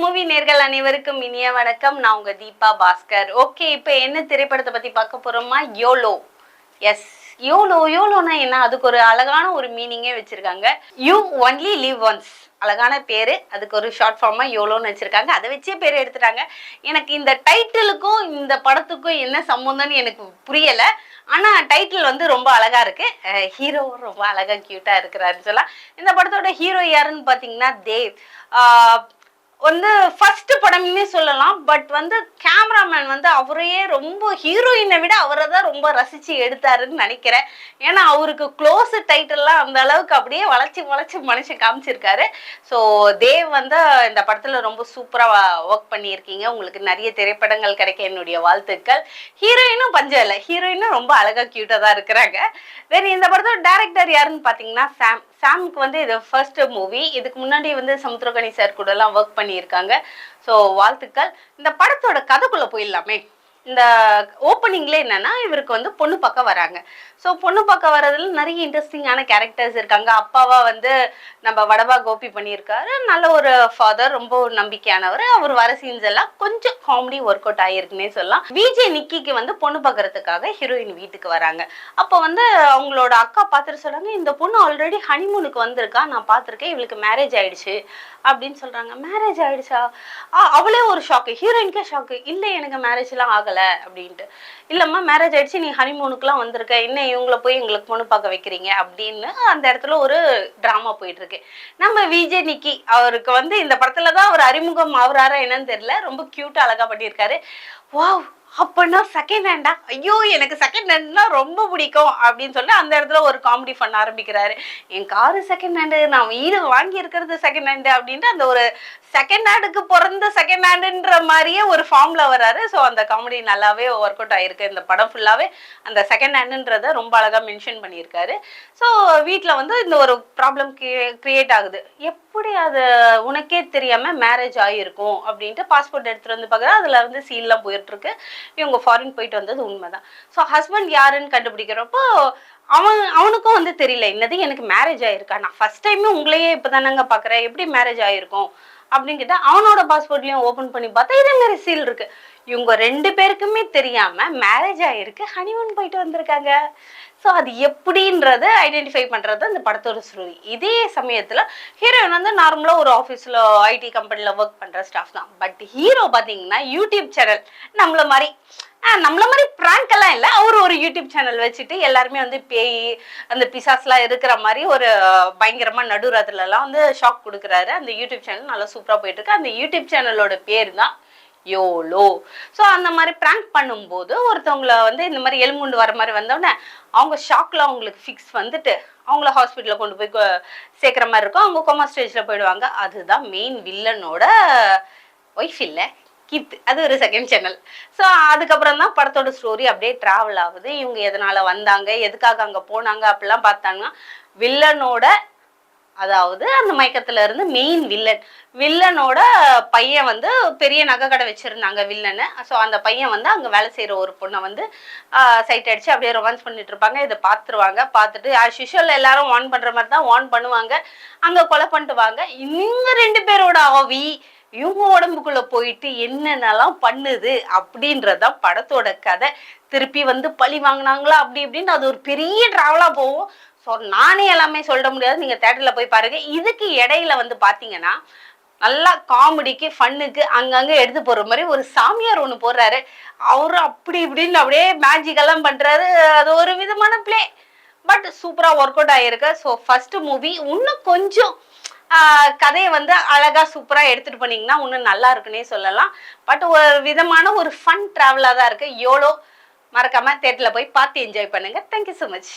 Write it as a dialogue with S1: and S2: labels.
S1: Movie நேர்கள் அனைவருக்கும் இனிய வணக்கம். நான் உங்க தீபா பாஸ்கர். ஓகே, இப்போ என்ன திரைப்படத்தை பத்தி பார்க்க போறோமா? யோலோ. எஸ், யோலோனா என்ன? அதுக்கு ஒரு அழகான ஒரு மீனிங்கே வச்சிருக்காங்க. You only live once. அழகான பேரு. அதுக்கு ஒரு ஷார்ட் ஃபார்மா யோலோன்னு வச்சிருக்காங்க. அதை வச்சே பேர் எடுத்துட்டாங்க. எனக்கு இந்த டைட்டிலுக்கும் இந்த படத்துக்கும் என்ன சம்மந்தம்னு எனக்கு புரியல. ஆனா டைட்டில் வந்து ரொம்ப அழகா இருக்கு. ஹீரோ ரொம்ப அழகா கியூட்டா இருக்கிறாருன்னு சொல்லலாம். இந்த படத்தோட ஹீரோ யாருன்னு பாத்தீங்கன்னா தேவ். வந்து ஃபர்ஸ்ட் படம்னே சொல்லலாம். பட் வந்து கேமராமேன் வந்து அவரையே ரொம்ப ஹீரோயினை விட அவரை தான் ரொம்ப ரசிச்சு எடுத்தாருன்னு நினைக்கிறேன். ஏன்னா அவருக்கு க்ளோஸ் டைட்டில்லாம் அந்த அளவுக்கு அப்படியே வளைச்சு மனுஷன் காமிச்சிருக்காரு. ஸோ தேவ் வந்து இந்த படத்துல ரொம்ப சூப்பரா ஒர்க் பண்ணியிருக்கீங்க. உங்களுக்கு நிறைய திரைப்படங்கள் கிடைக்க என்னுடைய வாழ்த்துக்கள். ஹீரோயினும் பஞ்சம் இல்லை, ஹீரோயினும் ரொம்ப அழகா கியூட்டா தான் இருக்கிறாங்க. தென் இந்த படத்தோட டைரக்டர் யாருன்னு பாத்தீங்கன்னா சாம்க்கு வந்து இது ஃபர்ஸ்ட் மூவி. இதுக்கு முன்னாடி வந்து சமுத்திரகனி சார் கூட எல்லாம் ஒர்க் பண்ணியிருக்காங்க. ஸோ வாழ்த்துக்கள். இந்த படத்தோட கதைக்குள்ள போயிடலாமே. இந்த ஓப்பனிங்ல என்னன்னா, இவருக்கு வந்து பொண்ணு பார்க்க வராங்க. ஸோ பொண்ணு பார்க்க வர்றதுல நிறைய இன்ட்ரெஸ்டிங்கான கேரக்டர்ஸ் இருக்காங்க. அப்பாவா வந்து நம்ம வடபா கோபி பண்ணியிருக்காரு. நல்ல ஒரு ஃபாதர், ரொம்ப நம்பிக்கையானவர். அவர் வர சீன்ஸ் எல்லாம் கொஞ்சம் காமெடி ஒர்க் அவுட் ஆயிருக்குன்னே சொல்லலாம். விஜய் நிக்கிக்கு வந்து பொண்ணு பார்க்கறதுக்காக ஹீரோயின் வீட்டுக்கு வராங்க. அப்போ வந்து அவங்களோட அக்கா பார்த்துட்டு சொல்றாங்க, இந்த பொண்ணு ஆல்ரெடி ஹனிமூனுக்கு வந்திருக்கா, நான் பார்த்துருக்கேன், இவளுக்கு மேரேஜ் ஆயிடுச்சு அப்படின்னு சொல்றாங்க. மேரேஜ் ஆயிடுச்சா? அவளே ஒரு ஷாக்கு, ஹீரோயினுக்கே ஷாக்கு. இல்லை, எனக்கு மேரேஜ் எல்லாம் ஆகல அப்படின்ட்டு. இல்லம்மா மேரேஜ் ஆயிடுச்சு, நீ ஹனிமூனுக்குலாம் வந்திருக்க, என்ன இவங்களை போய் எங்களுக்கு பொண்ணு பார்க்க வைக்கிறீங்க அப்படின்னு அந்த இடத்துல ஒரு டிராமா போயிட்டு இருக்கு. நம்ம விஜய் நிக்கி அவருக்கு வந்து இந்த படத்துலதான் அவர் அறிமுகம் ஆகுறாரா என்னன்னு தெரியல. ரொம்ப கியூட்டா அழகா பண்ணியிருக்காரு. வாவ், அப்பன்னா செகண்ட் ஹேண்டா, ஐயோ எனக்கு செகண்ட் ஹேண்ட்னா ரொம்ப பிடிக்கும் அப்படின்னு சொல்லி அந்த இடத்துல ஒரு காமெடி பண்ண ஆரம்பிக்கிறாரு. என் காரு செகண்ட் ஹேண்டு, நான் வீடு வாங்கி இருக்கிறது செகண்ட் ஹேண்டு அப்படின்ட்டு அந்த ஒரு செகண்ட் ஹேண்டுக்கு பிறந்த செகண்ட் ஹேண்டுன்ற மாதிரியே ஒரு ஃபார்ம்ல வராரு. ஸோ அந்த காமெடி நல்லாவே ஒர்க் அவுட் ஆயிருக்கு. இந்த படம் ஃபுல்லாவே அந்த செகண்ட் ஹேண்டுன்றத ரொம்ப அழகா மென்ஷன் பண்ணியிருக்காரு. ஸோ வீட்டில் வந்து இந்த ஒரு ப்ராப்ளம் கிரியேட் ஆகுது. எப்படி அது உனக்கே தெரியாம மேரேஜ் ஆகிருக்கும் அப்படின்ட்டு பாஸ்போர்ட் எடுத்துட்டு வந்து பார்க்குறேன். அதுல வந்து சீல்லாம் போயிட்டு இருக்கு. இவங்க ஃபாரின் போயிட்டு வந்தது உண்மைதான். ஸோ ஹஸ்பண்ட் யாருன்னு கண்டுபிடிக்கிறப்போ அவனுக்கும் வந்து தெரியல, என்னது எனக்கு மேரேஜ் ஆயிருக்கா, நான் ஃபர்ஸ்ட் டைமே உங்களையே இப்பதானங்க பாக்குறேன், எப்படி மேரேஜ் ஆயிருக்கும் அப்படின்னு கேட்டா அவனோட பாஸ்போர்ட்லயும் ஓபன் பண்ணி பார்த்தா இதே மாதிரி சீல் இருக்கு. இவங்க ரெண்டு பேருக்குமே தெரியாம மேரேஜ் ஆயிருக்கு, ஹனிமூன் போயிட்டு வந்திருக்காங்க. ஸோ அது எப்படின்றத ஐடென்டிஃபை பண்றது அந்த படத்தோட ஸ்டோரி. இதே சமயத்துல ஹீரோயின் வந்து நார்மலா ஒரு ஆஃபீஸ்ல ஐடி கம்பெனில ஒர்க் பண்ற ஸ்டாஃப் தான். பட் ஹீரோ பாத்தீங்கன்னா யூடியூப் சேனல் நம்மள மாதிரி பிராங்க் எல்லாம் இல்லை, அவரு ஒரு யூடியூப் சேனல் வச்சுட்டு எல்லாருமே வந்து பேய் அந்த பிசாஸ்லாம் இருக்கிற மாதிரி ஒரு பயங்கரமா நடுராத்திரில எல்லாம் வந்து ஷாக் கொடுக்குறாரு. அந்த யூடியூப் சேனல் நல்லா சூப்பரா போயிட்டு இருக்கு. அந்த யூடியூப் சேனலோட பேர் தான் யோலோ. ஸோ அந்த மாதிரி பிராங்க் பண்ணும்போது ஒருத்தவங்களை வந்து இந்த மாதிரி எலும்புண்டு வர மாதிரி வந்தோடனே அவங்க ஷாக்ல அவங்களுக்கு ஃபிக்ஸ் வந்துட்டு அவங்கள ஹாஸ்பிட்டலில் கொண்டு போய் சேர்க்குற மாதிரி இருக்கும். அவங்க கோமா ஸ்டேஜில் போயிடுவாங்க. அதுதான் மெயின் வில்லனோட ஒய்ஃப் இல்லை, கித். அது ஒரு செகண்ட் சேனல். ஸோ அதுக்கப்புறம் தான் படத்தோட ஸ்டோரி அப்படியே டிராவல் ஆகுது. இவங்க எதனால வந்தாங்க, எதுக்காக அங்கே போனாங்க அப்படிலாம் பார்த்தாங்கன்னா வில்லனோட, அதாவது அந்த மயக்கத்துல இருந்து மெயின் வில்லனோட பையன் வந்து பெரிய நகை கடை வச்சிருந்தாங்க வில்லனு. ஸோ அந்த பையன் வந்து அங்கே வேலை செய்யற ஒரு பொண்ணை வந்து சைட் அடிச்சு அப்படியே ரொமான்ஸ் பண்ணிட்டு இருப்பாங்க. இதை பார்த்துருவாங்க. பார்த்துட்டு ஆஸ் யூஷுவல் எல்லாரும் வார்ன் பண்ற மாதிரி தான் வார்ன் பண்ணுவாங்க. அங்கே கொலை பண்ணிட்டுவாங்க. இவங்க ரெண்டு பேரோட ஆவி இவங்க உடம்புக்குள்ள போயிட்டு என்னென்னலாம் பண்ணுது அப்படின்றதான் படத்தோட கதை. திருப்பி வந்து பழி வாங்கினாங்களா அப்படி இப்படின்னு அது ஒரு பெரிய டிராவலா போகும். ஸோ நானே எல்லாமே சொல்ல முடியாது, நீங்க தேட்டர்ல போய் பாருங்க. இதுக்கு இடையில வந்து பாத்தீங்கன்னா நல்லா காமெடிக்கு ஃபன்னுக்கு அங்கங்க எடுத்து போற மாதிரி ஒரு சாமியார் ஒண்ணு போடுறாரு. அவரு அப்படி இப்படின்னு அப்படியே மேஜிக் எல்லாம் பண்றாரு. அது ஒரு விதமான பிளே, பட் சூப்பரா ஒர்க் அவுட் ஆயிருக்கு. ஸோ ஃபர்ஸ்ட் மூவி இன்னும் கொஞ்சம் கதையை வந்து அழகா சூப்பரா எடுத்துட்டு போனீங்கன்னா இன்னும் நல்லா இருக்குன்னே சொல்லலாம். பட் ஒரு விதமான ஒரு ஃபன் டிராவலா தான் இருக்கு யோலோ. மறக்காம தேட்டர்ல போய் பார்த்து என்ஜாய் பண்ணுங்க. Thank you so much.